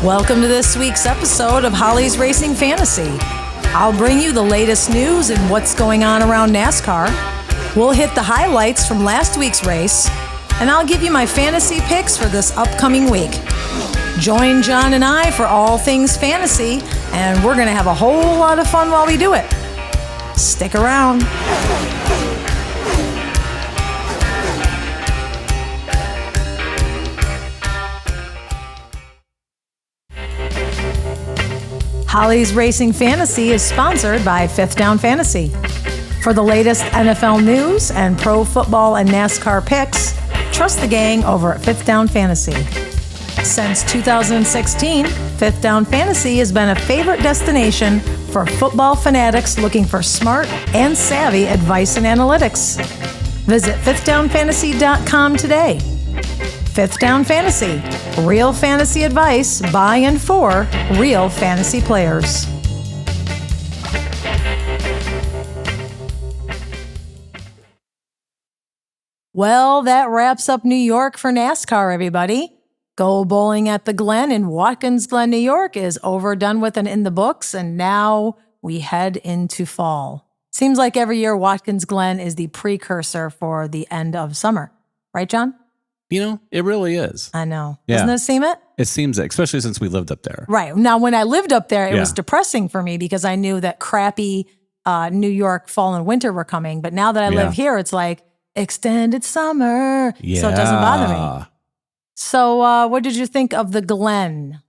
Welcome to this week's episode of Holly's Racing Fantasy. I'll bring you the latest news and what's going on around NASCAR. We'll hit the highlights from last week's race, and I'll give you my fantasy picks for this upcoming week. Join John and I for all things fantasy, and we're going to have a whole lot of fun while we do it. Stick around. Holly's Racing Fantasy is sponsored by Fifth Down Fantasy. For the latest NFL news and pro football and NASCAR picks, trust the gang over at Fifth Down Fantasy. Since 2016, Fifth Down Fantasy has been a favorite destination for football fanatics looking for smart and savvy advice and analytics. Visit fifthdownfantasy.com today. Fifth Down Fantasy, real fantasy advice by and for real fantasy players. Well, that wraps up New York for NASCAR, everybody. Go bowling at the Glen in Watkins Glen, New York is overdone with and in the books, and now we head into fall. Seems like every year Watkins Glen is the precursor for the end of summer. Right, John? You know, it really is. I know. Yeah. Doesn't it seem it? It seems it, especially since we lived up there. Right. Now, when I lived up there, it was depressing for me because I knew that crappy New York fall and winter were coming. But now that I live here, it's like extended summer. Yeah. So it doesn't bother me. So what did you think of the Glen?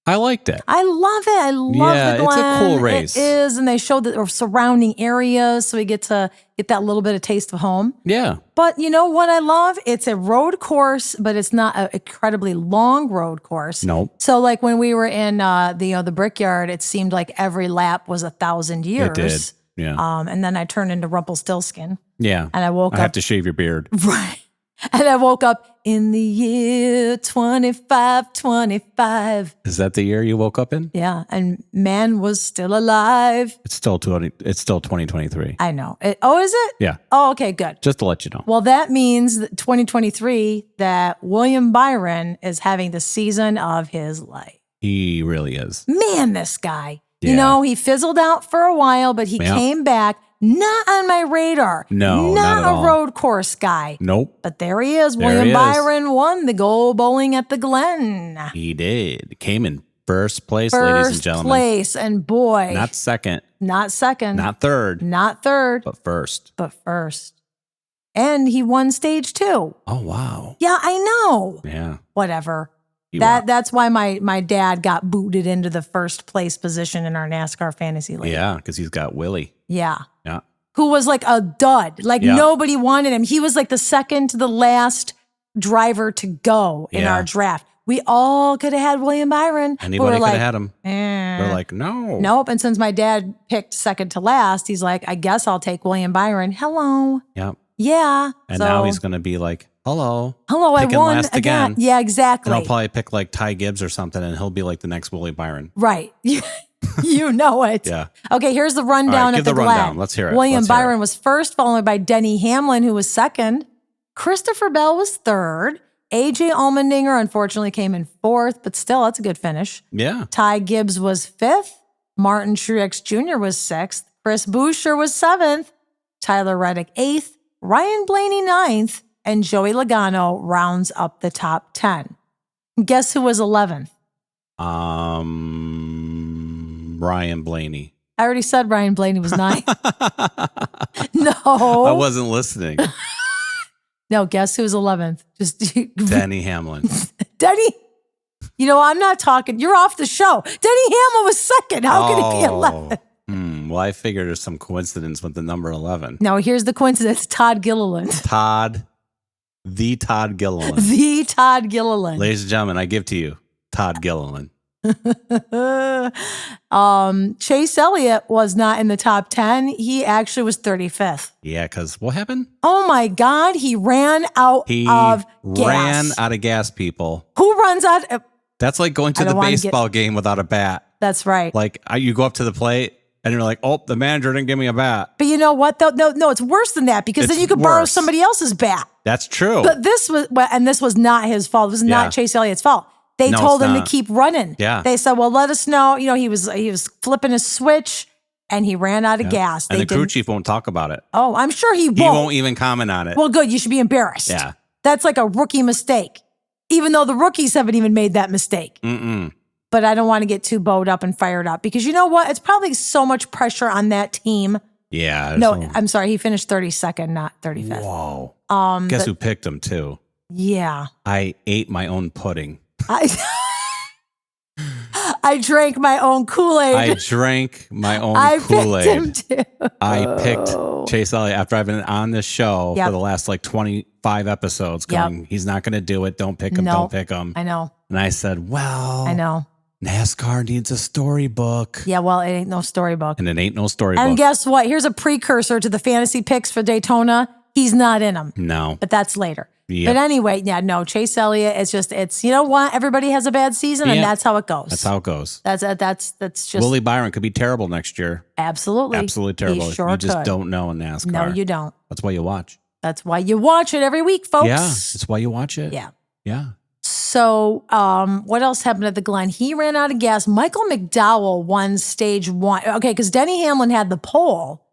I liked it. I love it. I love the Glen. It's a cool race. It is. And they showed the surrounding areas so we get to get that little bit of taste of home. Yeah. But you know what I love? It's a road course, but it's not an incredibly long road course. Nope. So like when we were in the Brickyard, it seemed like every lap was 1,000 years. It did. Yeah. And then I turned into Rumpelstiltskin. Yeah. And I woke up. I have to shave your beard. Right. And I woke up in the year 2525. Is that the year you woke up in? Yeah, and man was still alive. It's still 2023. I know. Oh, is it? Yeah. Oh, okay, good. Just to let you know. Well, that means that 2023 that William Byron is having the season of his life. He really is. Man, this guy. Yeah. You know, he fizzled out for a while, but he came back. Not on my radar. No, not at all. a road course guy. Nope. But there he is. There William he is. Byron won the Go Bowling at the Glen. He did. Came in first place, ladies and gentlemen. First place, and boy. Not second. Not second. Not third. Not third. But first. But first. And he won stage 2. Oh, wow. Yeah, I know. Yeah. Whatever. That's why my dad got booted into the first place position in our NASCAR fantasy league. Yeah, because he's got Willie. Yeah. Yeah. Who was like a dud. Like nobody wanted him. He was like the second to the last driver to go in our draft. We all could have had William Byron. Anybody could have had him. We're like, no. Nope. And since my dad picked second to last, he's like, I guess I'll take William Byron. Hello. Yep. Yeah. And now he's going to be like, hello, I won last again. Yeah, exactly. And I'll probably pick like Ty Gibbs or something, and he'll be like the next Willie Byron. Right. You know it. Yeah. Okay, here's the rundown give at the the Glen. rundown. Let's hear it. William Byron was first, followed by Denny Hamlin, who was second. Christopher Bell was third. AJ Allmendinger, unfortunately, came in fourth, but still, that's a good finish. Yeah. Ty Gibbs was fifth. Martin Truex Jr. was sixth. Chris Buescher was seventh. Tyler Reddick eighth. Ryan Blaney ninth. And Joey Logano rounds up the top 10. Guess who was 11th? Ryan Blaney. I already said Ryan Blaney was 9th. No. I wasn't listening. No, guess who's 11th? Just Denny Hamlin. Denny. You know, I'm not talking. You're off the show. Denny Hamlin was second. How could he be 11th? Well, I figured there's some coincidence with the number 11. No, here's the coincidence. Todd Gilliland. The Todd Gilliland. The Todd Gilliland. Ladies and gentlemen, I give to you Todd Gilliland. Chase Elliott was not in the top 10. He actually was 35th. Yeah, because what happened? Oh my God, he ran out of gas. He ran out of gas, people. Who runs out? That's like going to the baseball game without a bat. That's right. Like you go up to the plate and you're like, oh, the manager didn't give me a bat. But you know what? Though? No, it's worse than that because then you could borrow somebody else's bat. That's true. But this was not his fault. It was not Chase Elliott's fault. They No, told it's him to not. keep running. Yeah. They said, well, let us know. He was flipping his switch and he ran out of gas. And the crew chief won't talk about it. Oh, I'm sure he won't. He won't even comment on it. Well, good. You should be embarrassed. Yeah. That's like a rookie mistake, even though the rookies haven't even made that mistake. Mm-mm. But I don't want to get too bowed up and fired up because you know what? It's probably so much pressure on that team. Yeah. No, I'm sorry. He finished 32nd, not 35th. Whoa. Guess who picked him too? Yeah. I ate my own pudding. I drank my own Kool-Aid. I drank my own I Kool-Aid. picked him too. I picked Chase Elliott after I've been on this show Yep. for the last 25 episodes going, he's not going to do it. Don't pick him. No. Don't pick him. I know. And I said, well, I know. NASCAR needs a storybook. Yeah, well, it ain't no storybook. And it ain't no storybook. And guess what? Here's a precursor to the fantasy picks for Daytona. He's not in them. No. But that's later. Yep. But anyway, no, Chase Elliott, it's you know what? Everybody has a bad season and that's how it goes. That's how it goes. That's just Willie Byron could be terrible next year. Absolutely. Absolutely terrible. He sure You just could. don't know in NASCAR. No, you don't. That's why you watch. That's why you watch it every week, folks. Yeah. That's why you watch it. Yeah. Yeah. So, what else happened at the Glen? He ran out of gas. Michael McDowell won stage 1. Okay, because Denny Hamlin had the pole.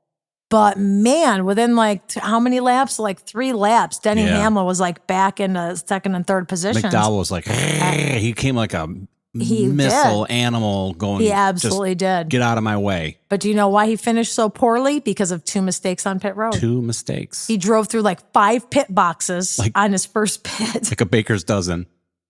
But man, within how many laps? 3 laps. Denny Hamlin was back in the second and third positions. McDowell was he came like a missile animal going. He absolutely did. Get out of my way. But do you know why he finished so poorly? Because of 2 mistakes on pit road. 2 mistakes. He drove through 5 pit boxes on his first pit. Like a baker's dozen.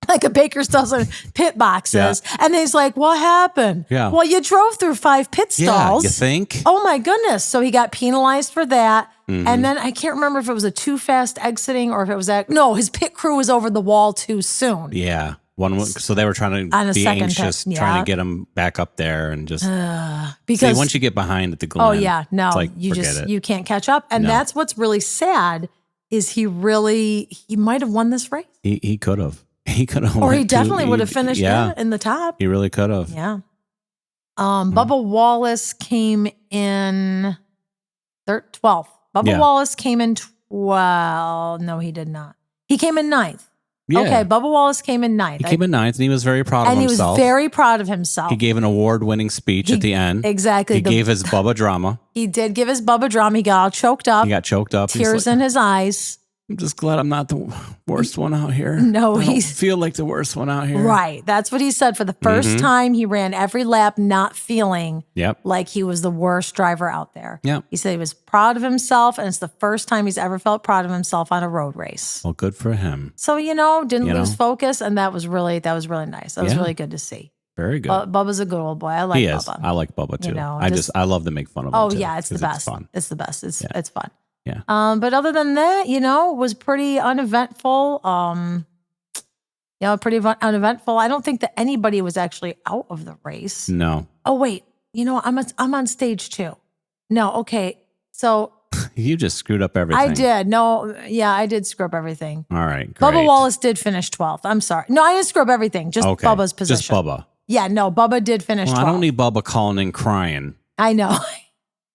Like a baker's dozen pit boxes. Yeah. And he's like, what happened? Yeah. Well, you drove through 5 pit stalls. Yeah, you think? Oh my goodness. So he got penalized for that. Mm-hmm. And then I can't remember if it was a too fast exiting or if it was no, his pit crew was over the wall too soon. Yeah. So they were trying to be anxious, trying to get him back up there and just because once you get behind at the Glen. Oh yeah, no, forget it. You can't catch up. And that's what's really sad is he might have won this race. He could have. He could have. Or he definitely would have finished in the top. He really could have. Yeah. Bubba Wallace came in 12th. Bubba Wallace came in 12th. No, he did not. He came in 9th. Yeah. Okay, Bubba Wallace came in 9th. He came in 9th, and he was very proud of himself. And he was very proud of himself. He gave an award-winning speech at the end. Exactly. He gave his Bubba drama. He did give his Bubba drama. He got all choked up. He got choked up. Tears in his eyes. I'm just glad I'm not the worst one out here. No, I don't feel like the worst one out here. Right. That's what he said. For the first time, he ran every lap not feeling like he was the worst driver out there. Yep. He said he was proud of himself, and it's the first time he's ever felt proud of himself on a road race. Well, good for him. So, didn't lose focus, and that was really nice. That was really good to see. Very good. Bubba's a good old boy. I like Bubba. Is. I like Bubba too. I love to make fun of him. Oh, too, yeah, it's the best. It's fun. It's the best. It's fun. Yeah. But other than that, it was pretty uneventful. Pretty uneventful. I don't think that anybody was actually out of the race. No. Oh wait, I'm on stage 2. No, okay. So you just screwed up everything. I did. No, yeah, I did screw up everything. All right. Great. Bubba Wallace did finish 12th. I'm sorry. No, I didn't screw up everything. Just Bubba's position. Just Bubba. Yeah, no, Bubba did finish 12th. I don't need Bubba calling and crying. I know.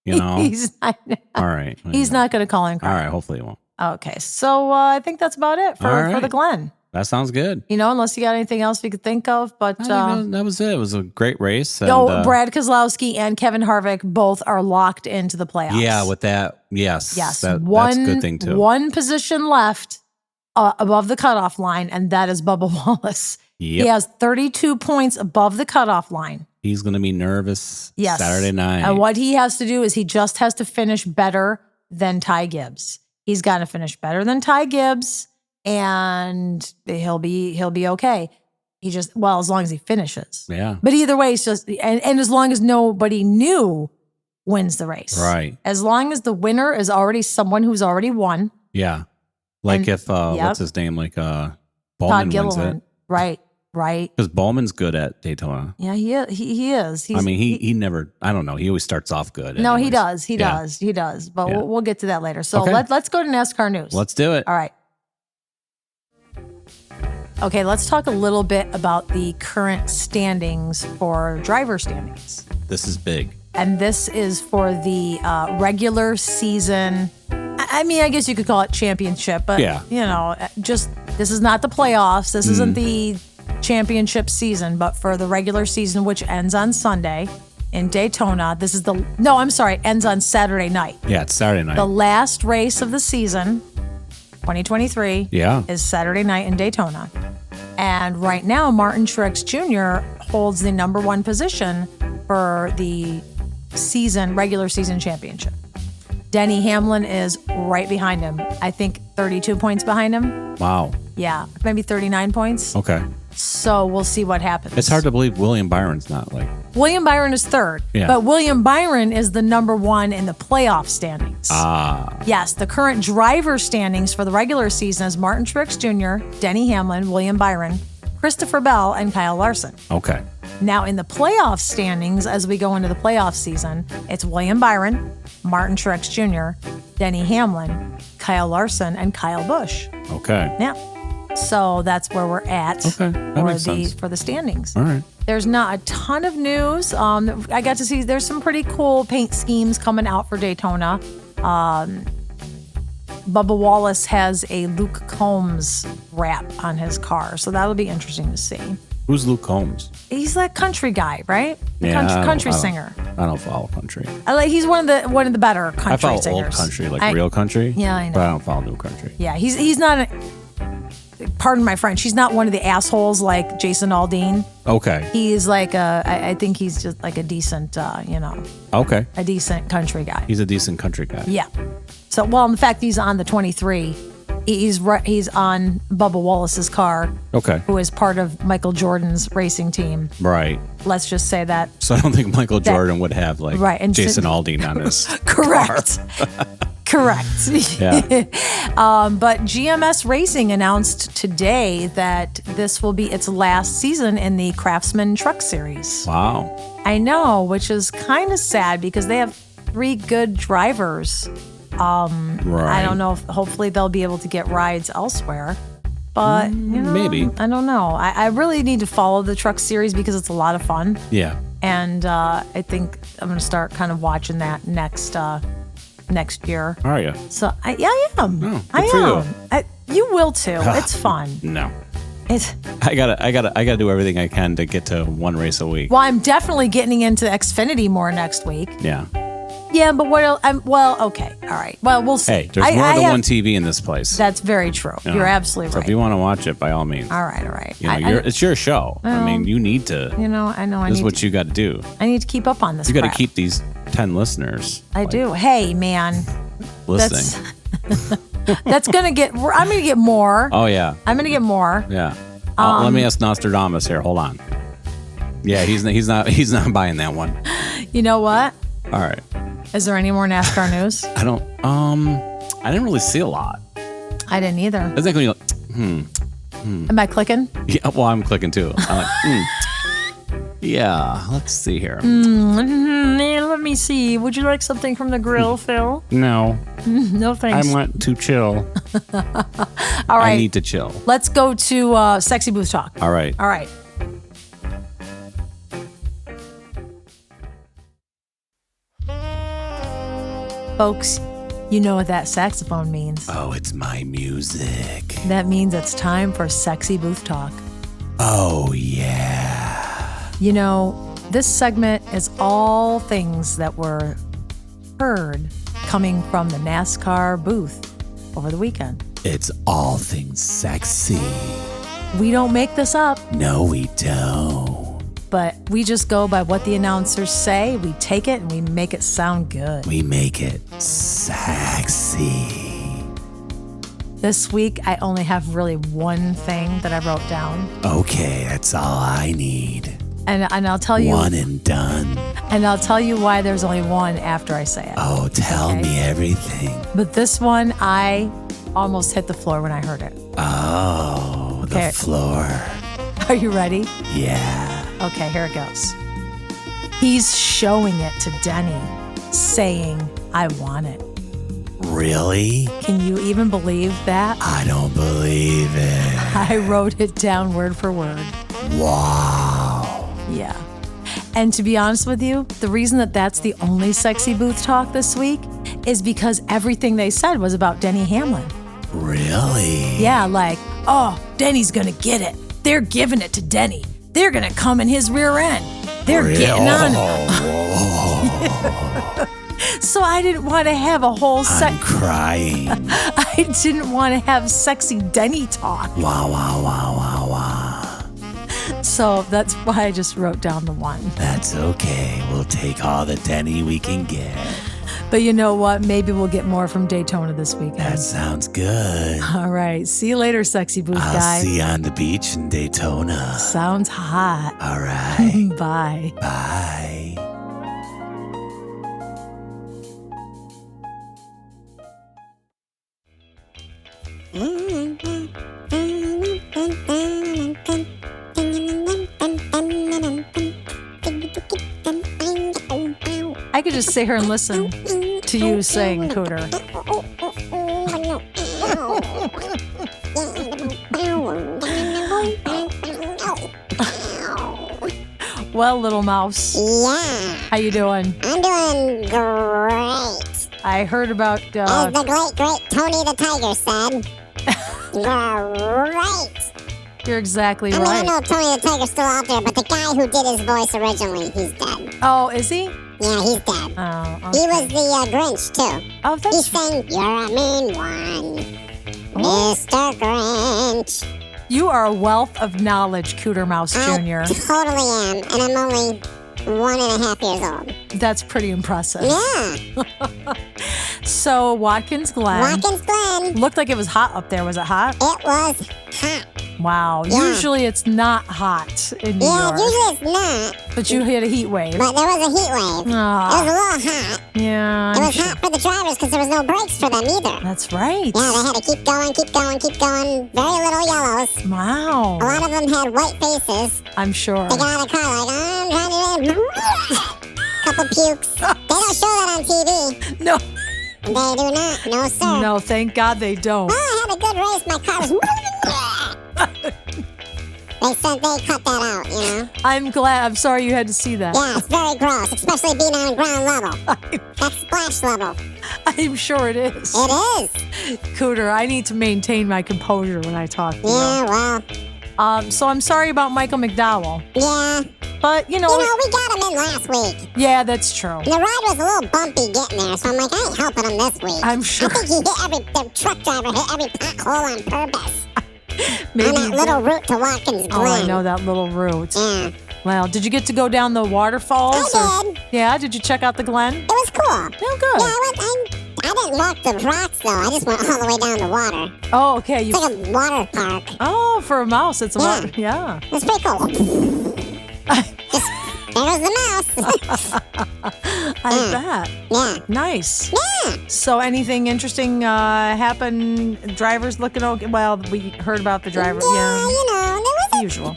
He's not. All right. He's not going to call in crying. All right. Hopefully he won't. Okay. So I think that's about it for the Glen. That sounds good. Unless you got anything else we could think of. But that was it. It was a great race. And, Brad Keselowski and Kevin Harvick both are locked into the playoffs. Yeah, with that. Yes. Yes. That's a good thing too. One position left above the cutoff line, and that is Bubba Wallace. Yep. He has 32 points above the cutoff line. He's going to be nervous Saturday night. And what he has to do is he just has to finish better than Ty Gibbs. He's got to finish better than Ty Gibbs, and he'll be okay. As long as he finishes. Yeah. But either way, it's just and as long as nobody new wins the race. Right. As long as the winner is already someone who's already won. Yeah. Like if what's his name? Like Bowman wins it. Right. Right. Because Bowman's good at Daytona. Yeah, he is. He never, I don't know. He always starts off good. No, anyways. He does. But we'll get to that later. So let's go to NASCAR news. Let's do it. All right. Okay, let's talk a little bit about the current standings for driver standings. This is big. And this is for the regular season. I guess you could call it championship, but this is not the playoffs. This isn't the championship season, but for the regular season, which ends on Sunday in Daytona, ends on Saturday night. Yeah, it's Saturday night. The last race of the season, 2023, is Saturday night in Daytona. And right now, Martin Truex Jr. holds the number one position for the regular season championship. Denny Hamlin is right behind him. I think 32 points behind him. Wow. Yeah, maybe 39 points. Okay. So we'll see what happens. It's hard to believe William Byron's not like... William Byron is third. Yeah. But William Byron is the number one in the playoff standings. Ah. Yes, the current driver standings for the regular season is Martin Truex Jr., Denny Hamlin, William Byron, Christopher Bell, and Kyle Larson. Okay. Now in the playoff standings, as we go into the playoff season, it's William Byron, Martin Truex Jr., Denny Hamlin, Kyle Larson, and Kyle Busch. Okay. Yeah. So that's where we're at for the standings. All right. There's not a ton of news. I got to see there's some pretty cool paint schemes coming out for Daytona. Bubba Wallace has a Luke Combs wrap on his car, so that'll be interesting to see. Who's Luke Combs? He's that country guy, right? Country singer. I don't follow country. He's one of the better country singers. I follow singers. old country, real country. Yeah, I know. But I don't follow new country. Yeah, he's not. Pardon my French. He's not one of the assholes like Jason Aldean. Okay. He's like I think he's just like a decent, Okay. a decent country guy. He's a decent country guy. Yeah. So, in fact, he's on the 23. He's on Bubba Wallace's car. Okay. Who is part of Michael Jordan's racing team. Right. Let's just say that. So I don't think Michael Jordan would have and Jason Aldean on his Correct. Correct. Yeah. But GMS Racing announced today that this will be its last season in the Craftsman Truck Series. Wow. I know, which is kind of sad because they have 3 good drivers. Right. I don't know if hopefully they'll be able to get rides elsewhere. But, maybe. I don't know. I really need to follow the Truck Series because it's a lot of fun. Yeah. And I think I'm going to start kind of watching that next year. Are you? So, I am. Oh, I am. You will too. It's fun. No. I gotta do everything I can to get to one race a week. Well, I'm definitely getting into Xfinity more next week. Yeah. Yeah, but what else? Okay. All right. Well, we'll see. Hey, there's more than one TV in this place. That's very true. You're absolutely right. So if you want to watch it, by all means. All right. It's your show. I mean, you need to. I know. This is what you got to do. I need to keep up on this. You got to keep these 10 listeners. I do. Hey, man. Listening. That's I'm going to get more. Oh, yeah. I'm going to get more. Yeah. Let me ask Nostradamus here. Hold on. Yeah, he's not buying that one. You know what? All right. Is there any more NASCAR news? I didn't really see a lot. I didn't either. It's like when you're Am I clicking? Yeah, well, I'm clicking too. I'm like, Yeah, let's see here. Let me see. Would you like something from the grill, Phil? No. No thanks. I want to chill. All right. I need to chill. Let's go to Sexy Booth Talk. All right. Folks, you know what that saxophone means. Oh, it's my music. That means it's time for Sexy Booth Talk. Oh, yeah. This segment is all things that were heard coming from the NASCAR booth over the weekend. It's all things sexy. We don't make this up. No, we don't. But we just go by what the announcers say. We take it and we make it sound good. We make it sexy. This week, I only have really one thing that I wrote down. Okay, that's all I need. And I'll tell you. One and done. And I'll tell you why there's only one after I say it. Oh, tell me everything. But this one, I almost hit the floor when I heard it. Oh, the floor. Are you ready? Yeah. Okay, here it goes. He's showing it to Denny, saying, I want it. Really? Can you even believe that? I don't believe it. I wrote it down word for word. Wow. Yeah. And to be honest with you, the reason that that's the only Sexy Booth Talk this week is because everything they said was about Denny Hamlin. Really? Yeah, like, oh, Denny's gonna get it. They're giving it to Denny. They're going to come in his rear end. They're getting on him. So I didn't want to have a whole I'm crying. I didn't want to have sexy Denny talk. Wow, wow, wow, wow, wow. So that's why I just wrote down the 1. That's okay. We'll take all the Denny we can get. But you know what? Maybe we'll get more from Daytona this weekend. That sounds good. All right. See you later, sexy booth guy. I'll see you on the beach in Daytona. Sounds hot. All right. Bye. Bye. I could just sit here and listen to you sing, Cooter. Well, little mouse. Yeah. How you doing? I'm doing great. I heard about... As the great Tony the Tiger said, great. You're exactly right. I don't know if Tony the Tiger's still out there, but the guy who did his voice originally, he's dead. Oh, is he? Yeah, he's dead. Oh, okay. He was the Grinch, too. Oh, that's... He sang, "You're a mean one, Mr. Grinch." You are a wealth of knowledge, Cooter Mouse Jr. I totally am, and I'm only 1.5 years old. That's pretty impressive. Yeah. So, Watkins Glen. Watkins Glen. Looked like it was hot up there. Was it hot? It was hot. Wow. Yeah. Usually it's not hot in New York. Usually it's not. But you hit a heat wave. But there was a heat wave. It was a little hot. Yeah. It was hot for the drivers because there was no brakes for them either. That's right. Yeah, they had to keep going. Very little yellows. Wow. A lot of them had white faces. I'm sure. They got out of the car like, I'm trying to... Couple pukes. They don't show that on TV. No. They do not. No, sir. No, thank God they don't. Oh, I had a good race. My car was... They cut that out, you know? I'm sorry you had to see that. Yeah, it's very gross, especially being on ground level. That's splash level. I'm sure it is. It is. Cooter, I need to maintain my composure when I talk to you. Yeah, well. So I'm sorry about Michael McDowell. Yeah. But, we got him in last week. Yeah, that's true. The ride was a little bumpy getting there, so I'm like, I ain't helping him this week. I'm sure. I think the truck driver hit every pothole on purpose. Maybe on that little route to Watkins Glen. Oh, I know that little route. Yeah. Well, did you get to go down the waterfalls? I did. Yeah, did you check out the Glen? It was cool. Oh, good. Yeah, I didn't walk the rocks, though. I just went all the way down the water. Oh, okay. It's like a water park. Oh, for a mouse, it's a water. Yeah. It's pretty cool. There goes the mouse. I bet. Yeah. Nice. Yeah. So anything interesting happen? Drivers looking okay? Well, we heard about the driver. Yeah, there was the usual.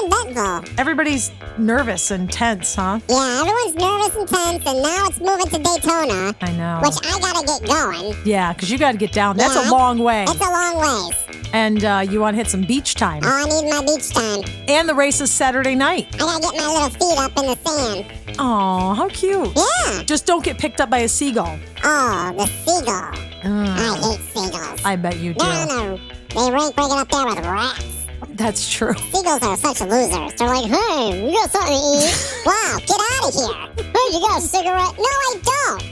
Eventful. Everybody's nervous and tense, huh? Yeah, everyone's nervous and tense, and now it's moving to Daytona. I know. Which I gotta get going. Yeah, because you got to get down. That's a long way. It's a long ways. And you want to hit some beach time. Oh, I need my beach time. And the race is Saturday night. I gotta get my little feet up in the sand. Oh, how cute. Yeah. Just don't get picked up by a seagull. Oh, the seagull. I hate seagulls. I bet you do. No. They rank breaking up there with rats. That's true. Seagulls are such losers. They're like, hey, you got something to eat? Wow, get out of here. Hey, you got a cigarette? No, I don't.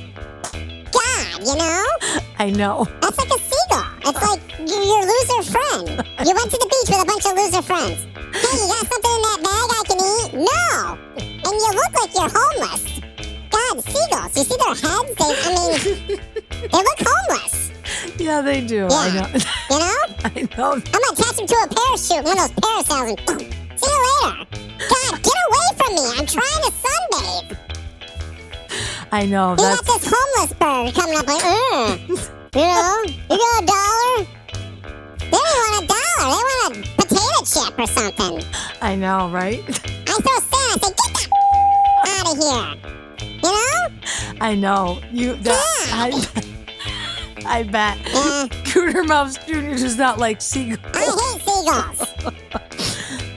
God, I know. That's like a seagull. It's like your loser friend. You went to the beach with a bunch of loser friends. Hey, you got something in that bag I can eat? No. And you look like you're homeless. God, seagulls. You see their heads? They look homeless. Yeah, they do. Yeah. I know. I know. I'm gonna attach them to a parachute, one of those parasails, and see you later. God, get away from me. I'm trying to sunbathe. I know. He got this homeless bird coming up like, you got $1? They don't want $1. They want a potato chip or something. I know, right? I throw sand. I say, get that out of here. I know. I bet. Yeah. Cooter Mouse Jr. does not like seagulls. I hate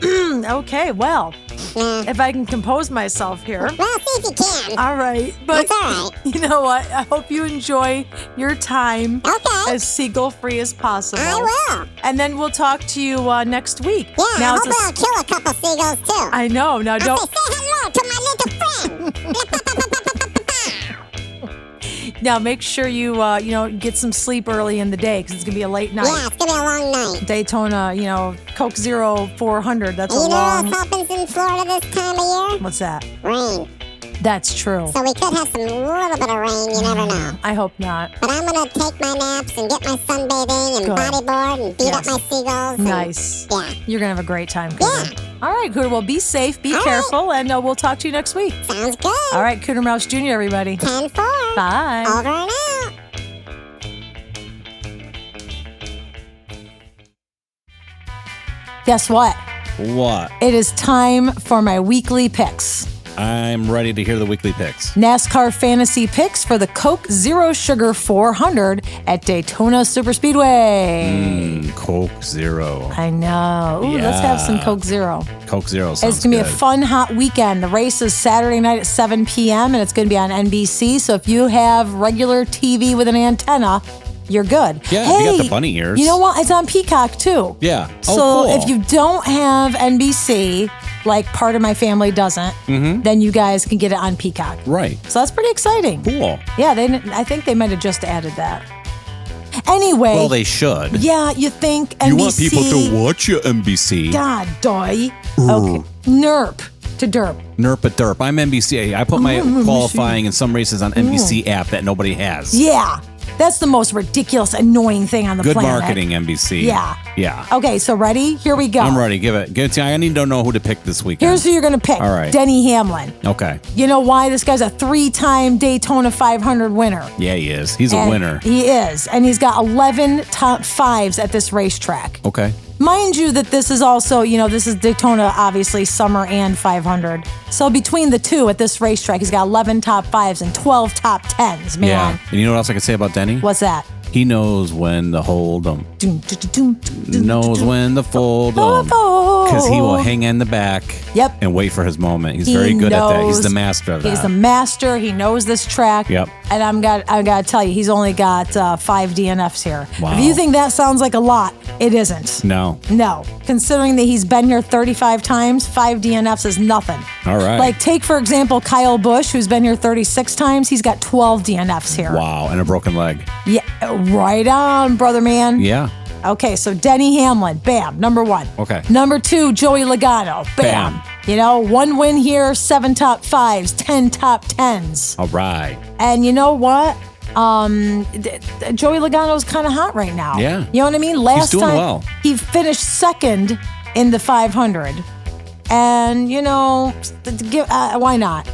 seagulls. Okay, well, if I can compose myself here. Well, see if you can. All right. But that's all right. You know what? I hope you enjoy your time as seagull-free as possible. I will. And then we'll talk to you next week. Yeah, I hope I'll kill a couple seagulls, too. I know. Now, don't... Say hello to my little friend. Now, make sure you, get some sleep early in the day because it's going to be a late night. Yeah, it's going to be a long night. Daytona, Coke Zero 400. That's a long... You know what else happens in Florida this time of year? What's that? Rain. That's true. So we could have some little bit of rain. You never know. I hope not. But I'm going to take my naps and get my sunbathing and bodyboard and beat up my seagulls. Nice. Yeah. You're going to have a great time, Cooter. Yeah. All right, Cooter. Well, be safe, be careful, and we'll talk to you next week. Sounds good. All right, Cooter Mouse Jr., everybody. 10-4. Bye. Over and out. Guess what? What? It is time for my weekly picks. I'm ready to hear the weekly picks. NASCAR fantasy picks for the Coke Zero Sugar 400 at Daytona Superspeedway. Coke Zero. I know. Ooh, let's have some Coke Zero. Coke Zero sounds It's going to be a fun, hot weekend. The race is Saturday night at 7 p.m., and it's going to be on NBC. So if you have regular TV with an antenna, you're good. Yeah, hey, you got the bunny ears. You know what? It's on Peacock, too. Yeah. So cool. if you don't have NBC, like part of my family doesn't, then you guys can get it on Peacock. Right. So that's pretty exciting. Cool. Yeah, I think they might have just added that. Anyway. Well, they should. Yeah, you think NBC. You want people to watch your NBC. God, doy. Okay. NERP to derp. NERP a derp. I'm NBC. I put my qualifying in some races on NBC app that nobody has. Yeah. That's the most ridiculous, annoying thing on the planet. Good marketing, NBC. Yeah. Yeah. Okay, so ready? Here we go. I'm ready. Give it to me. I need to know who to pick this weekend. Here's who you're going to pick. All right. Denny Hamlin. Okay. You know why? This guy's a 3-time Daytona 500 winner. Yeah, he is. He's a winner. He is. And he's got 11 top 5s at this racetrack. Okay. Mind you that this is also, this is Daytona, obviously, summer and 500. So between the two at this racetrack, he's got 11 top 5s and 12 top 10s, man. Yeah. And you know what else I can say about Denny? What's that? He knows when to hold them. Knows when to fold them. Because he will hang in the back and wait for his moment. He's very good at that. He's the master of that. He's the master. He knows this track. Yep. And I got to tell you, he's only got 5 DNFs here. Wow. If you think that sounds like a lot, it isn't. No. No. Considering that he's been here 35 times, 5 DNFs is nothing. All right. Like, take, for example, Kyle Busch, who's been here 36 times. He's got 12 DNFs here. Wow. And a broken leg. Yeah. Right on, brother man. Yeah. Okay, so Denny Hamlin, bam, number 1. Okay. Number 2, Joey Logano, bam. 1 win here, 7 top 5s, 10 top 10s. All right. And you know what? Joey Logano's kind of hot right now. Yeah. You know what I mean? Last He's doing time well. he finished second in the 500. And, why not?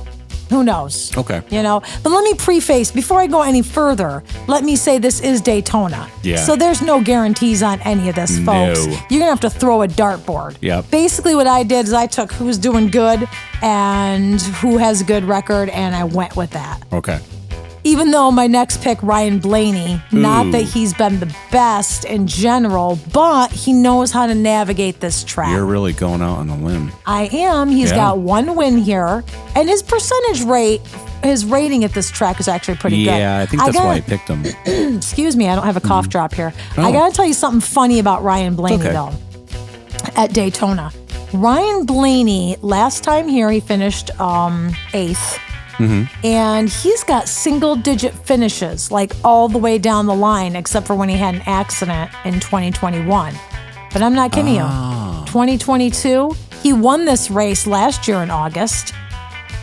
Who knows? Okay. But let me preface, before I go any further, let me say this is Daytona. Yeah. So there's no guarantees on any of this, folks. No. You're going to have to throw a dartboard. Yep. Basically what I did is I took who's doing good and who has a good record, and I went with that. Okay. Even though my next pick, Ryan Blaney, not that he's been the best in general, but he knows how to navigate this track. You're really going out on a limb. I am. He's got 1 win here, and his percentage rate, his rating at this track is actually pretty good. Yeah, I think that's why I picked him. Excuse me, I don't have a cough drop here. I got to tell you something funny about Ryan Blaney, though, at Daytona. Ryan Blaney, last time here, he finished 8th. And he's got single-digit finishes, like all the way down the line, except for when he had an accident in 2021. But I'm not kidding you. 2022, he won this race last year in August. He's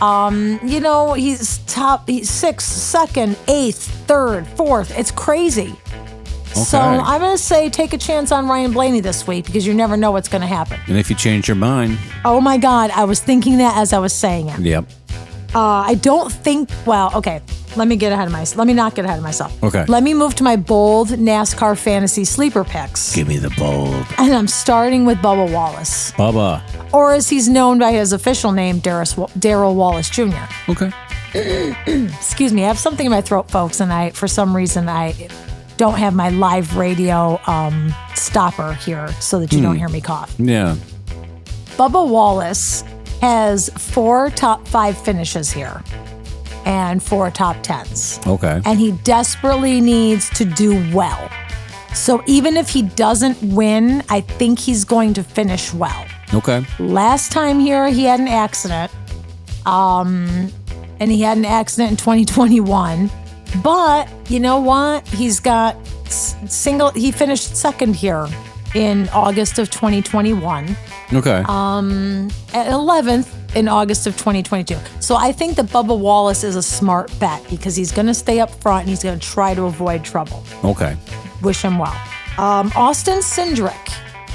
6th, 2nd, 8th, 3rd, 4th. It's crazy. Okay. So I'm going to say take a chance on Ryan Blaney this week because you never know what's going to happen. And if you change your mind. Oh, my God. I was thinking that as I was saying it. Yep. I don't think, okay, let me not get ahead of myself. Okay. Let me move to my bold NASCAR fantasy sleeper picks. Give me the bold. And I'm starting with Bubba Wallace. Bubba. Or as he's known by his official name, Darrell Wallace Jr. Okay. Excuse me, I have something in my throat, folks, and for some reason, I don't have my live radio stopper here so that you don't hear me cough. Yeah. Bubba Wallace has 4 top 5 finishes here and 4 top 10s. Okay. And he desperately needs to do well. So even if he doesn't win, I think he's going to finish well. Okay. Last time here, he had an accident. And he had an accident in 2021. But you know what? He's got he finished second here in August of 2021. Okay. At 11th in August of 2022. So I think that Bubba Wallace is a smart bet because he's going to stay up front and he's going to try to avoid trouble. Okay. Wish him well. Austin Cindric,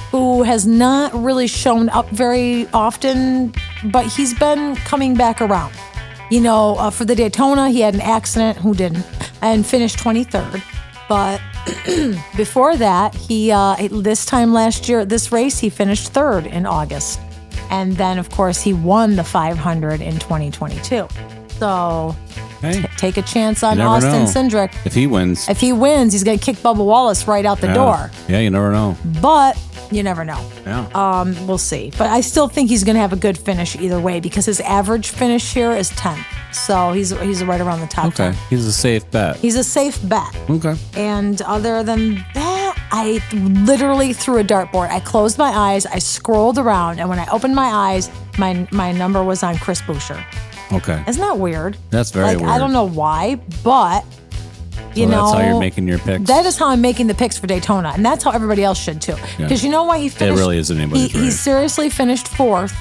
who has not really shown up very often, but he's been coming back around. You know, for the Daytona, he had an accident, who didn't, and finished 23rd. But before that, he this time last year, this race, he finished 3rd in August. And then, of course, he won the 500 in 2022. So take a chance on Austin Cindric. If he wins, he's going to kick Bubba Wallace right out the door. Yeah, you never know. But you never know. Yeah. We'll see. But I still think he's going to have a good finish either way because his average finish here is 10th. So he's right around the top 10. He's a safe bet. He's a safe bet. Okay. And other than that, I literally threw a dartboard. I closed my eyes, I scrolled around, and when I opened my eyes, my number was on Chris Buescher. Okay. Isn't that weird? That's very weird. I don't know why, but you know, that's how you're making your picks. That is how I'm making the picks for Daytona, and that's how everybody else should too. Because you know why he finished? It really isn't anybody's He seriously finished 4th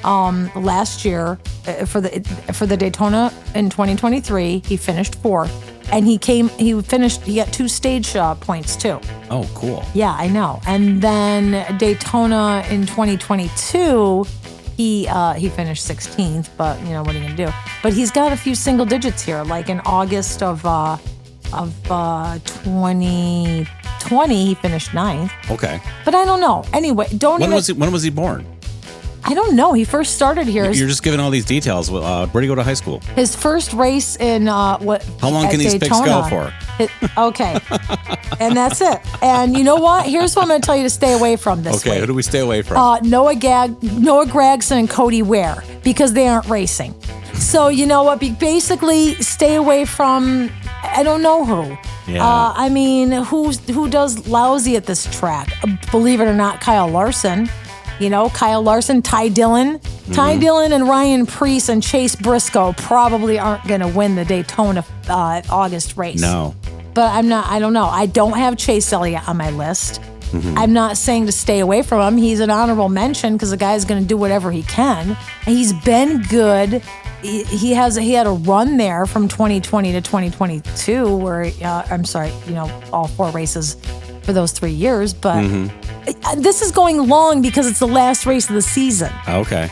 last year for the Daytona in 2023. He finished 4th, and he got 2 stage points too. Oh, cool. Yeah, I know. And then Daytona in 2022. He finished 16th, but you know what are you gonna do? But he's got a few single digits here, like in August of 2020, he finished 9th. Okay. But I don't know. Anyway, when was he born? I don't know. He first started here. You're just giving all these details. Where'd he go to high school? His first race in what? How long can these picks go for? Okay. And that's it. And you know what? Here's what I'm going to tell you to stay away from this week. Okay, who do we stay away from? Noah Gragson and Cody Ware, because they aren't racing. So you know what? Basically, stay away from, I don't know who. Yeah. I mean, who does lousy at this track? Believe it or not, Kyle Larson. You know, Kyle Larson, Ty Dillon. Ty Dillon and Ryan Preece and Chase Briscoe probably aren't going to win the Daytona August race. No. But I don't know. I don't have Chase Elliott on my list. I'm not saying to stay away from him. He's an honorable mention because the guy's going to do whatever he can. And he's been good. He had a run there from 2020 to 2022 where, all 4 races for those 3 years. But this is going long because it's the last race of the season. Okay.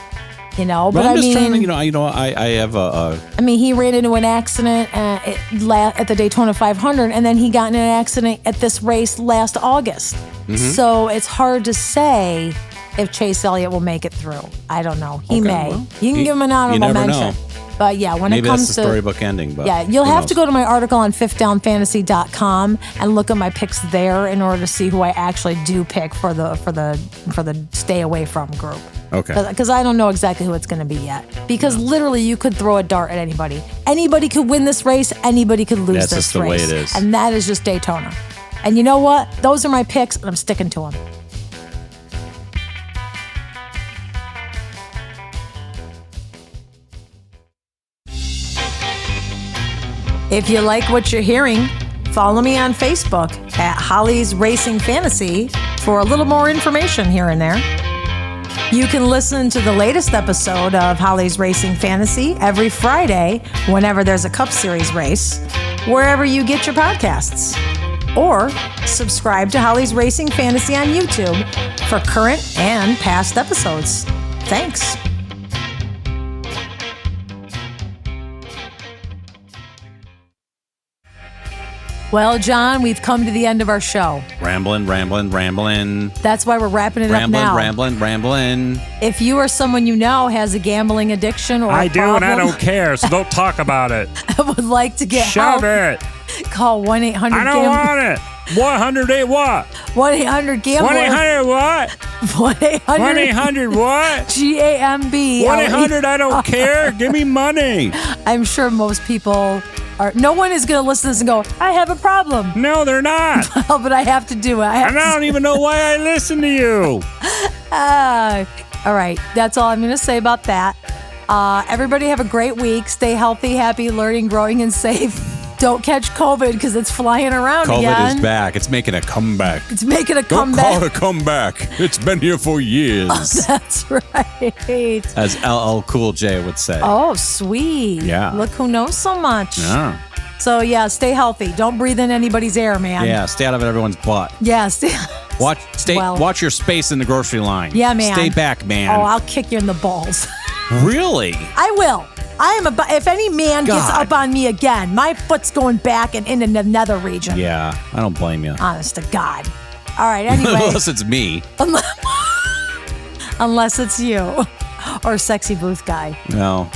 You know, but I'm just trying to, I have a. I mean, he ran into an accident at the Daytona 500, and then he got in an accident at this race last August. So it's hard to say if Chase Elliott will make it through. I don't know. He may. Well, you can give him an honorable mention. Know. But yeah, when maybe it comes that's the storybook ending. But yeah, you'll have to go to my article on fifthdownfantasy.com and look at my picks there in order to see who I actually do pick for the stay away from group. Okay. Because I don't know exactly who it's going to be yet. Because literally, you could throw a dart at anybody. Anybody could win this race. Anybody could lose this race. That's just the way it is. And that is just Daytona. And you know what? Those are my picks, and I'm sticking to them. If you like what you're hearing, follow me on Facebook at Holly's Racing Fantasy for a little more information here and there. You can listen to the latest episode of Holly's Racing Fantasy every Friday whenever there's a Cup Series race, wherever you get your podcasts. Or subscribe to Holly's Racing Fantasy on YouTube for current and past episodes. Thanks. Well, John, we've come to the end of our show. Rambling. That's why we're wrapping it up now. Rambling. If you or someone you know has a gambling addiction or I a do, problem, and I don't care, so don't talk about it. would like to get Shove help, it. call 1-800-GAMBLER. I don't want it. 108 what? 1-800-GAMBLER. 1-800 what? 1-800. 1-800 what? GAMB. 1-800 I don't care. Give me money. I'm sure most people are. No one is going to listen to this and go, I have a problem. No, they're not. Well, but I have to do it. And I don't even know why I listen to you. All right. That's all I'm going to say about that. Everybody have a great week. Stay healthy, happy, learning, growing, and safe. Don't catch COVID because it's flying around again. COVID is back. It's making a comeback. It's making a Don't comeback. call it a comeback. It's been here for years. That's right. As LL Cool J would say. Oh, sweet. Yeah. Look who knows so much. Yeah. So, yeah, stay healthy. Don't breathe in anybody's air, man. Yeah, stay out of everyone's butt. Yeah, stay. Watch your space in the grocery line. Yeah, man. Stay back, man. Oh, I'll kick you in the balls. Really? I will. If any man gets up on me again, my foot's going back and into the nether region. Yeah, I don't blame you. Honest to God. All right, anyway. Unless it's me. Unless it's you or sexy booth guy. No.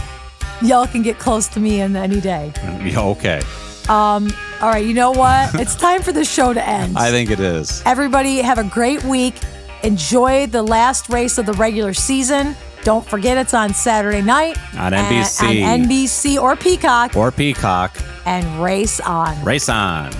Y'all can get close to me in any day. Yeah, okay. All right, you know what? It's time for the show to end. I think it is. Everybody have a great week. Enjoy the last race of the regular season. Don't forget it's on Saturday night. On NBC. On NBC or Peacock. Or Peacock. And race on. Race on.